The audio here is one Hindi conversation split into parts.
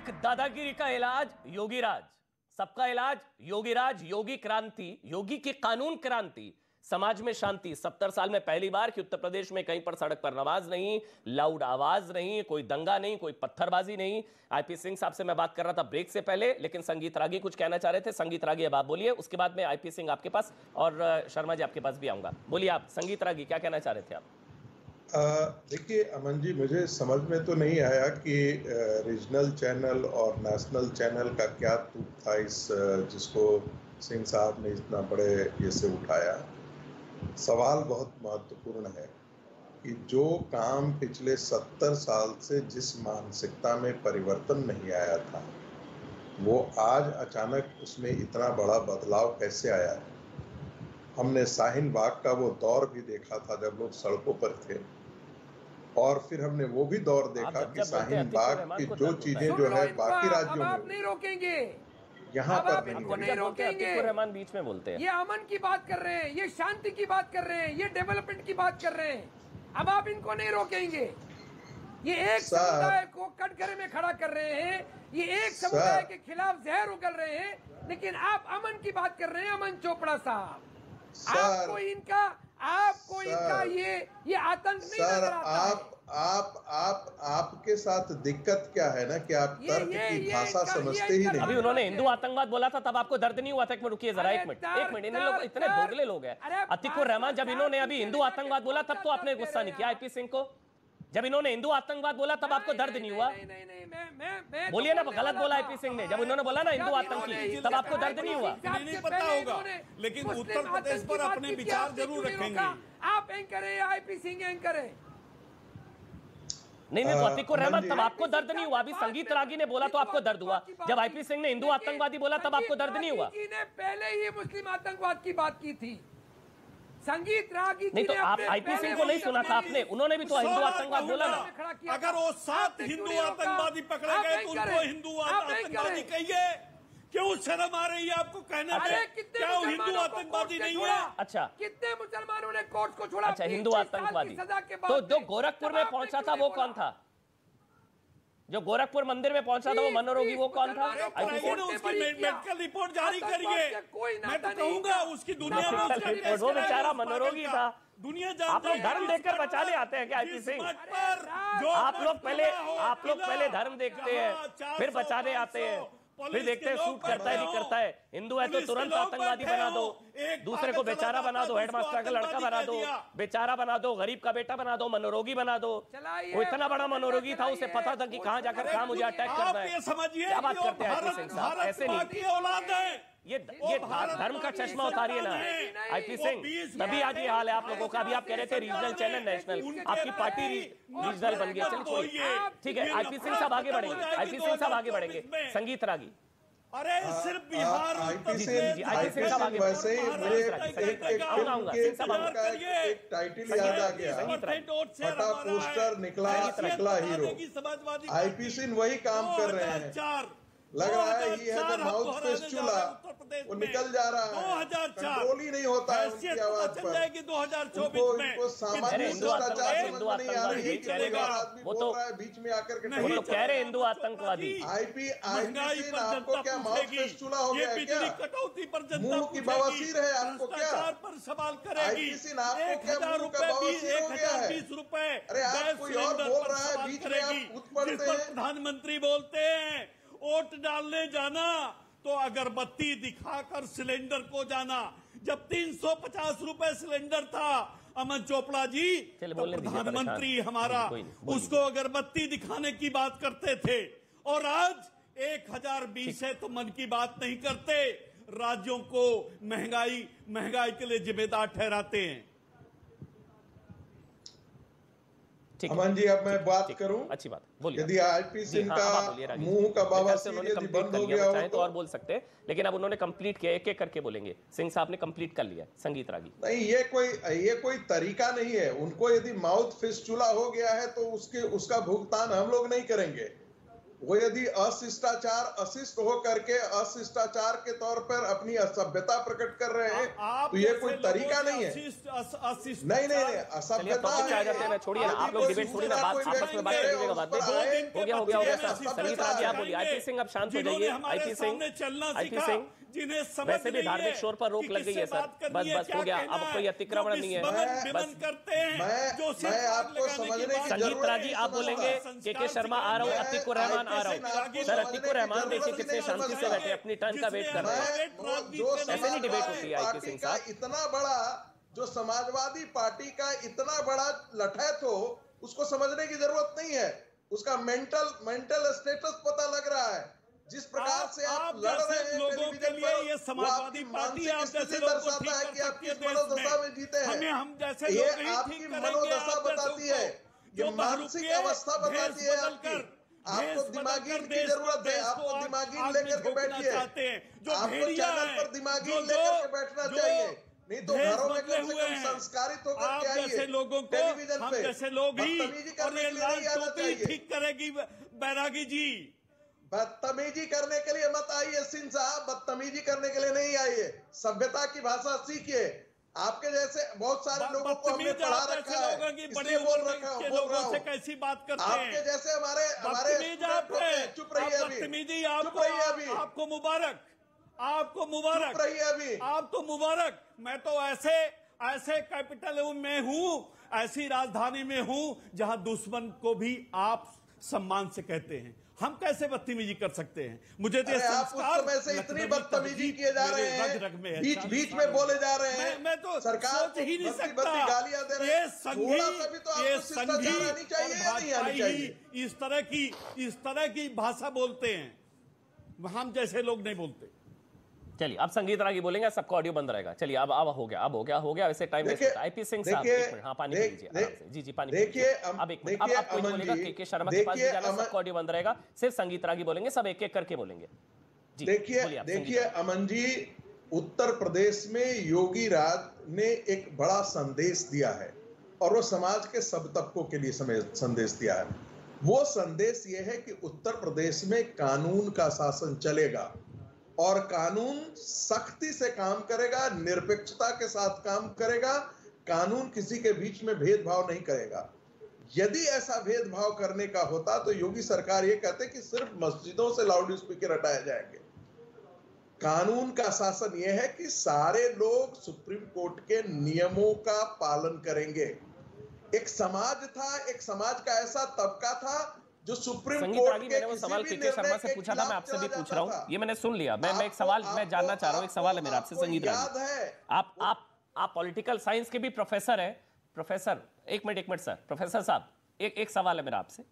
एक दादागिरी का इलाज योगी राज, सबका इलाज योगी राज, योगी क्रांति, योगी की कानून क्रांति, समाज में शांति। 70 साल में पहली बार कि उत्तर प्रदेश में कहीं पर सड़क पर नमाज नहीं, लाउड आवाज नहीं, कोई दंगा नहीं, कोई पत्थरबाजी नहीं। आईपी सिंह साहब से मैं बात कर रहा था ब्रेक से पहले, लेकिन संगीत रागी कुछ कहना चाह रहे थे। संगीत रागी अब आप बोलिए, उसके बाद में आईपी सिंह आपके पास और शर्मा जी आपके पास भी आऊंगा। बोलिए आप, संगीत रागी क्या कहना चाह रहे थे आप? देखिए अमन जी, मुझे समझ में तो नहीं आया कि रीजनल चैनल और नेशनल चैनल का क्या तुक था इस जिसको सिंह साहब ने इतना बड़े ये से उठाया। सवाल बहुत महत्वपूर्ण है कि जो काम पिछले 70 साल से जिस मानसिकता में परिवर्तन नहीं आया था, वो आज अचानक उसमें इतना बड़ा बदलाव कैसे आया है। हमने शाहीन बाग का वो दौर भी देखा था जब लोग सड़कों पर थे, और फिर हमने वो भी दौर देखा कि शाहीन बाग की जो चीजें जो है बाकी राज्यों में आप नहीं रोकेंगे, यहाँ पर नहीं रोकेंगे। रहमान बीच में बोलते हैं। ये अमन की बात कर रहे हैं, ये शांति की बात कर रहे हैं, ये डेवलपमेंट की बात कर रहे हैं। अब आप इनको नहीं रोकेंगे। ये एक समुदाय को कटघरे में खड़ा कर रहे हैं, ये एक समुदाय के खिलाफ जहर उगल रहे हैं, लेकिन आप अमन की बात कर रहे हैं। अमन चोपड़ा साहब, आपको इनका ये आतंक नहीं नजर आता। आपके साथ दिक्कत क्या है ना कि आप तर्क की भाषा समझते ही नहीं। अभी उन्होंने हिंदू आतंकवाद बोला था, तब आपको दर्द नहीं हुआ था? एक मिनट रुकिए जरा, एक मिनट। इन लोग इतने दोगले लोग हैं। अतीकुर रहमान, जब इन्होंने अभी हिंदू आतंकवाद बोला तब तो आपने गुस्सा नहीं किया आईपी सिंह को? जब इन्होंने हिंदू आतंकवाद बोला तब आपको दर्द नहीं हुआ? बोलिए ना, गलत बोला आईपी सिंह ने। जब उन्होंने बोला ना हिंदू आतंकी, तब आपको दर्द नहीं हुआ? नहीं पता होगा, लेकिन उत्तर प्रदेश पर अपने विचार जरूर रखेंगे। आप एंकर है, आईपी सिंह एंकर है। नहीं, तो अतीकुर रहमान, तब आपको दर्द नहीं हुआ? अभी संगीत रागी ने बोला तो आपको दर्द हुआ, जब आईपी सिंह ने हिंदू आतंकवादी बोला तब आपको दर्द नहीं हुआ? ने पहले ही मुस्लिम आतंकवाद की बात की थी। संगीत रागी नहीं, तो आप आईपी सिंह को नहीं सुना था आपने? उन्होंने भी तो हिंदू आतंकवाद बोला ना। अगर वो 7 हिंदू आतंकवादी पकड़े गए तो उनको हिंदू आतंकवादी कहिए। क्यों शर्म आ रही है आपको कहना? क्या वो हिंदू आतंकवादी नहीं है? अच्छा, कितने मुसलमानों ने कोर्ट को छोड़ा? अच्छा, हिंदू आतंकवादी तो जो गोरखपुर में पहुंचा था वो कौन था? जो गोरखपुर मंदिर में पहुंचा था वो मनोरोगी, वो कौन था? उसकी मेडिकल रिपोर्ट जारी करिए। मैं तो कहूंगा उसकी दुनिया में वो बेचारा मनोरोगी था। दुनिया आप लोग धर्म देखकर बचाने आते हैं क्या आईपी सिंह? आप लोग पहले धर्म देखते हैं, फिर बचाने आते हैं, फिर देखते हैं सूट करता है नहीं करता है। हिंदू है तो तुरंत आतंकवादी बना दो, दूसरे को बेचारा बना दो, हेडमास्टर का लड़का बना दो, बेचारा बना दो, गरीब का बेटा बना दो, मनोरोगी बना दो। वो इतना बड़ा मनोरोगी था, उसे पता था कि कहां जाकर कहां मुझे अटैक करना है। क्या बात करते हैं आईपी सिंह साहब? ऐसे नहीं, ये धर्म का चश्मा उतारिए ना आईपी सिंह, तभी आज ये हाल है आप लोगों का। अभी आप कह रहे थे रीजनल चैनल नेशनल, आपकी पार्टी रीजनल बन गई। चलिए छोड़िए, ठीक है। आईपी सिंह साहब आगे बढ़ेंगे, आईपी सिंह साहब आगे बढ़ेंगे। संगीत रागी, अरे सिर्फ बिहार आईपी सिंह साहब आगे वैसे ही मुझे एक टाइटल याद आ गया, फटा पोस्टर निकला हीरो। आईपी सिंह वही काम कर रहे हैं। लग रहा है ही है तो माउथ फिस्टुला, वो निकल जा रहा है, कंट्रोल ही नहीं होता है उनकी आवाज पर। 2024 में इनको सामान्य शिष्टाचार समझ में नहीं आ रही है कि आदमी बोल रहा है बीच में आकर के। वो तो कह रहे हिंदू आतंकवादी। आईपी सिंह, आपको क्या माउथ फिस्टुला हो गया है क्या? कटौती पर मुंह की बवासीर है आपको क्या? पर सवाल करेगी। आईपी सिंह, आपको क्या मुंह का बवासीर हो गया है? 1020 रुपए अरे आप कोई और बोल रहा है, बीच में आप कूद पड़ते हैं। प्रधानमंत्री बोलते हैं वोट डालने जाना तो अगरबत्ती दिखाकर सिलेंडर को जाना। जब 350 रुपए सिलेंडर था अमन चोपड़ा जी, तो प्रधानमंत्री हमारा उसको अगरबत्ती दिखाने की बात करते थे, और आज 1020 है तो मन की बात नहीं करते, राज्यों को महंगाई के लिए जिम्मेदार ठहराते हैं। अमन जी, अब मैं बात करूं? अच्छी बात, बोलिए। यदि आईपी सिंह का मुंह का बवासीर यदि बंद हो गया हो तो और बोल सकते हैं, लेकिन अब उन्होंने कंप्लीट किया, एक एक करके बोलेंगे। सिंह साहब ने कंप्लीट कर लिया। संगीत रागी, नहीं, ये कोई तरीका नहीं है। उनको यदि माउथ फिस्टुला हो गया है तो उसका भुगतान हम लोग नहीं करेंगे। वो यदि अशिष्टाचार अशिष्ट हो करके अशिष्टाचार के तौर पर अपनी असभ्यता प्रकट कर रहे हैं, तो ये कोई तरीका नहीं है। नहीं असभ्यता। छोड़िए ना, आप लोग डिबेट छोड़िए ना, बात आपस में बात करिएगा। बात हो गया। संगीत राजी आप बोलिए। आईपी सिंह अब शांत हो जाइए। आईपी सिंह वैसे भी धार्मिक शोर पर रोक लग गई है सर, बस हो गया, अब कोई अतिक्रमण नहीं है। बस मैं आपको समझने की संगीत राजी आप बोलेंगे, के शर्मा आ रहा हूँ, अतिकुर रहमान आ रहा हूँ। सर अतिकुर रहमान देखिए कितने शांति से बैठे अपनी टर्न का वेट कर रहे हैं। ऐसे नहीं डिबेट होती है आईपी सिंह साहब। इतना बड़ा जो समाजवादी पार्टी का इतना बड़ा लठैत हो, उसको समझने की जरूरत नहीं है। उसका मेंटल स्टेटस पता लग रहा है। जिस प्रकार से आप लड़ रहे हैं लोगों के लिए, ये समाजवादी पार्टी आप जैसे लोगों को ठीक है कि कर आप सकती है किस मनोदशा में जीते हैं। हम जैसे ये लोग ही आपकी ठीक करेंगे। मनोदशा बताती है, ये मानसिक अवस्था बताती है आपकी। आपको दिमागीन की जरूरत है। आपको दिमागीन लेकर के बैठिए। आपको चैनल पर दिमागीन लेकर के बैठना चाहिए, नहीं तो घरों में कम से कम संस्कारित होकर के आइए। जैसे लोगों को टेलीविजन पे जैसे लोग ही बदतमीजी करने के लिए नहीं आना चाहिए। ठीक करेगी बैरागी जी। बदतमीजी करने के लिए मत आइए सिंह साहब, बदतमीजी करने के लिए नहीं आइए। सभ्यता की भाषा सीखिए। आपके जैसे बहुत सारे लोगों को हमने पढ़ा रखा है, इसलिए बोल रहा हूँ। कैसी बात करते हैं आपके जैसे हमारे चुप रहिए अभी। आपको मुबारक, आपको मुबारक, अभी आपको मुबारक। मैं तो ऐसे कैपिटल में हूँ, ऐसी राजधानी में हूँ जहां दुश्मन को भी आप सम्मान से कहते हैं। हम कैसे बदतमीजी कर सकते हैं? मुझे तो संस्कार से इतनी बदतमीजी किए जा रहे हैं, बीच में बोले जा रहे हैं। मैं तो सरकार सोच ही नहीं सकता। गालियां दे रहे हैं। ये संघी इस तरह की भाषा बोलते हैं, हम जैसे लोग नहीं बोलते। चलिए अब संगीत रागी बोलेंगे, सबका ऑडियो बंद रहेगा। चलिए अब हो गया वैसे टाइम वेस्ट होता है। आईपी सिंह साहब एक मिनट, हाँ पानी पी लीजिए आराम से। जी पानी देखिए अब एक मिनट, अब कोई बोलेगा के शर्मा के पास भी जाना, सबका ऑडियो बंद रहेगा, सिर्फ संगीत रागी बोलेंगे, सब एक एक करके बोलेंगे। जी देखिए अमन जी, उत्तर प्रदेश में योगी राज ने एक बड़ा संदेश दिया है और वो समाज के सब तबकों के लिए संदेश दिया है। वो संदेश ये है कि उत्तर प्रदेश में कानून का शासन चलेगा और कानून सख्ती से काम करेगा, निरपेक्षता के साथ काम करेगा। कानून किसी के बीच में भेदभाव नहीं करेगा। यदि ऐसा भेदभाव करने का होता तो योगी सरकार ये कहते कि सिर्फ मस्जिदों से लाउड स्पीकर हटाए जाएंगे। कानून का शासन यह है कि सारे लोग सुप्रीम कोर्ट के नियमों का पालन करेंगे। एक समाज था, एक समाज का ऐसा तबका था जो सुप्रीम कोर्ट के मैंने वो सवाल के शर्मा से पूछा था, मैं आपसे भी पूछ रहा हूँ, ये मैंने सुन लिया। मैं एक सवाल मैं जानना चाह रहा हूँ, एक सवाल है मेरा आपसे संगीत रागी। आप पॉलिटिकल साइंस के भी प्रोफेसर हैं। प्रोफेसर एक मिनट सर, प्रोफेसर साहब एक सवाल है मेरा आपसे।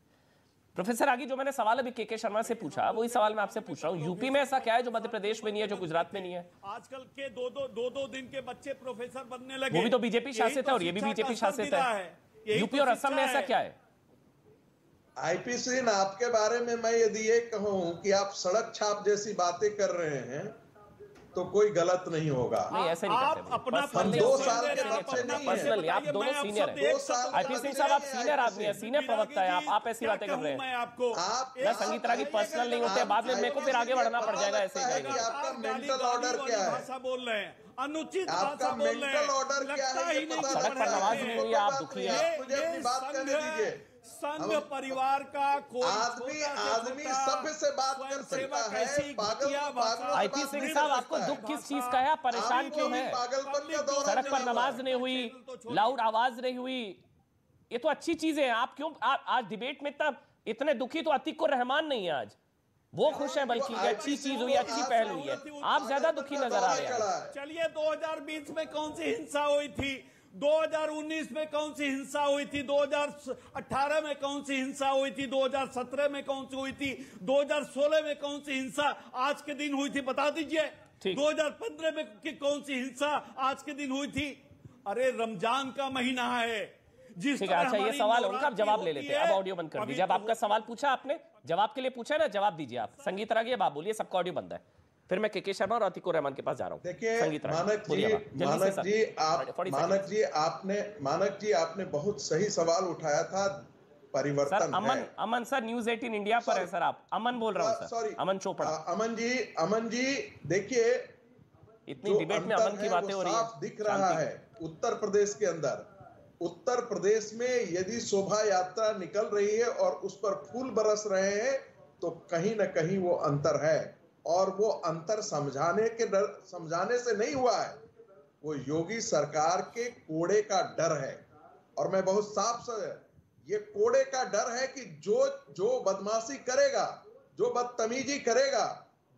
प्रोफेसर आगे जो मैंने सवाल अभी के शर्मा से पूछा, वही सवाल मैं आपसे पूछ रहा हूँ। यूपी में ऐसा क्या है जो मध्य प्रदेश में नहीं है, जो गुजरात में नहीं है? आजकल के दो दिन के बच्चे प्रोफेसर बनने लगे। वो भी तो बीजेपी शासित है और ये भी बीजेपी शासित है। यूपी और असम में ऐसा क्या है? आईपी सिंह, आपके बारे में मैं यदि ये कहूं कि आप सड़क छाप जैसी बातें कर रहे हैं तो कोई गलत नहीं होगा। नहीं ऐसे नहीं करते। हम 2 साल के बच्चे नहीं हैं। पर्सनली आप दोनों सीनियर हैं। आईपी सिंह साहब आप सीनियर आदमी हैं, सीनियर प्रवक्ता हैं, आप ऐसी बातें कर रहे हैं। मैं संगीत रागी पर्सनल नहीं होते, बाद में मेरे को फिर आगे बढ़ना पड़ जाएगा। ऐसे ही आपका मेंटल ऑर्डर क्या है? भाषा बोल रहे हैं, अनुचित आपका मेंटल ऑर्डर क्या है? सड़क पर नमाज नहीं हुई, आप दुखी हैं। मुझे अपनी बात करने दीजिए। संघ परिवार का कोई आदमी सभ्य से बात कर सकता है। पागल आईपी सिंह साहब, आपको दुख किस चीज का है? परेशान क्यों है? सड़क पर नमाज नहीं हुई, लाउड आवाज नहीं हुई, ये तो अच्छी चीजें हैं। आप क्यों आज डिबेट में इतने दुखी? तो अतिकुर रहमान नहीं है आज, वो खुश है, बल्कि अच्छी चीज हुई, अच्छी पहल हुई है। आप ज्यादा दुखी नजर आ रहे हैं। चलिए 2020 में कौन सी हिंसा हुई थी? 2019 में कौन सी हिंसा हुई थी? 2018 में कौन सी हिंसा हुई थी? 2017 में कौन सी हुई थी? 2016 में कौन सी हिंसा आज के दिन हुई थी? बता दीजिए। 2015 में की कौन सी हिंसा आज के दिन हुई थी? अरे रमजान का महीना है। ठीक है, अच्छा ये सवाल उनका आप जवाब ले लेते हैं। अब ऑडियो बंद कर दीजिए। अब आपका सवाल पूछा आपने, जवाब के लिए पूछा है ना, जवाब दीजिए आप। संगीत रागी अब आप बोलिए, सबका ऑडियो बंद है। फिर मैं के शर्मा और अतिकुर रहमान के पास जा रहा हूं। देखिए मानक जी आपने बहुत सही सवाल उठाया था। परिवर्तन है। अमन सर न्यूज़ 18 इंडिया पर है सर, आप अमन बोल रहा हूँ सर, सॉरी अमन चोपड़ा। अमन जी देखिए, इतनी डिबेट में अमन की बातें हो रही है, दिख रहा है उत्तर प्रदेश के अंदर। उत्तर प्रदेश में यदि शोभा यात्रा निकल रही है और उस पर फूल बरस रहे हैं तो कहीं ना कहीं वो अंतर है, और वो अंतर समझाने से नहीं हुआ है, वो योगी सरकार के कोड़े का डर है। और मैं बहुत साफ से, ये कोड़े का डर है कि जो बदमाशी करेगा, जो बदतमीजी करेगा,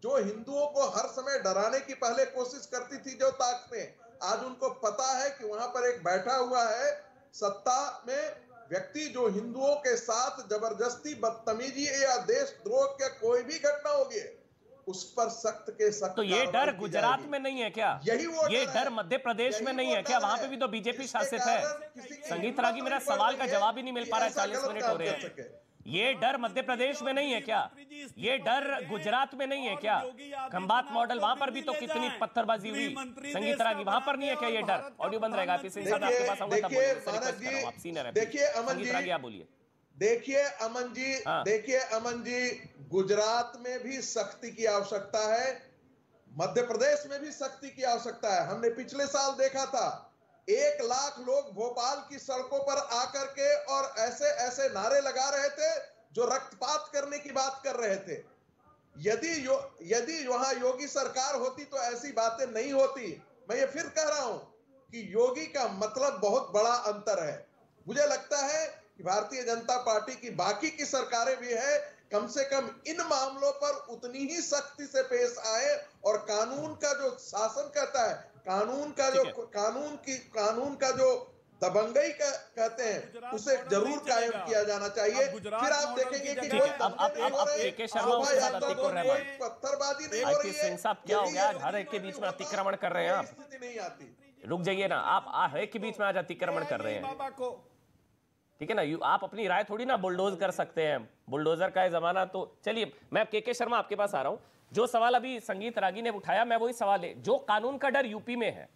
जो हिंदुओं को हर समय डराने की पहले कोशिश करती थी जो ताकतें, आज उनको पता है कि वहां पर एक बैठा हुआ है सत्ता में व्यक्ति जो हिंदुओं के साथ जबरदस्ती बदतमीजी या देशद्रोह के कोई भी घटना होगी उस पर सख्त के सख्त। तो ये डर गुजरात में नहीं है क्या? यही वो ये डर मध्य प्रदेश में नहीं है क्या? वहां पे भी तो बीजेपी शासित है। संगीत रागी, मेरा सवाल का जवाब ही नहीं मिल पा रहा है, 40 मिनट हो रहे हैं। ये डर मध्य प्रदेश में नहीं है क्या? ये डर गुजरात में नहीं है क्या? खंबात मॉडल, वहां पर भी तो कितनी पत्थरबाजी हुई। संगीत रागी, वहां पर नहीं है क्या ये डर? ऑडियो बंद रहेगा, आपके पास आऊंगा तब बोलिए, आप सीनियर है। देखिए अमन जी, आप बोलिए। देखिए अमन जी, गुजरात में भी सख्ती की आवश्यकता है, मध्य प्रदेश में भी सख्ती की आवश्यकता है। हमने पिछले साल देखा था 1 लाख लोग भोपाल की सड़कों पर आकर के और ऐसे नारे लगा रहे थे जो रक्तपात करने की बात कर रहे थे। यदि वहां योगी सरकार होती तो ऐसी बातें नहीं होती। मैं ये फिर कह रहा हूं कि योगी का मतलब बहुत बड़ा अंतर है। मुझे लगता है कि भारतीय जनता पार्टी की बाकी की सरकारें भी है, कम से कम इन मामलों पर उतनी ही सख्ती से पेश आए और कानून का जो शासन कहता है, कानून का जो दबंगई कहते हैं, उसे जरूर कायम किया जाना चाहिए। फिर आप देखेंगे कि कोई पत्थरबाजी नहीं हो रही है। साहब क्या हो गया? हर एक के बीच में अतिक्रमण कर रहे हैं आप, स्थिति नहीं आती। रुक जाइए ना, आप हर एक के बीच में आज अतिक्रमण कर रहे हैं, ठीक है ना? आप अपनी राय थोड़ी ना बुलडोज कर सकते हैं, बुलडोजर का है जमाना। तो चलिए, मैं के शर्मा आपके पास आ रहा हूं। जो सवाल अभी संगीत रागी ने उठाया, मैं वही सवाल है, जो कानून का डर यूपी में है,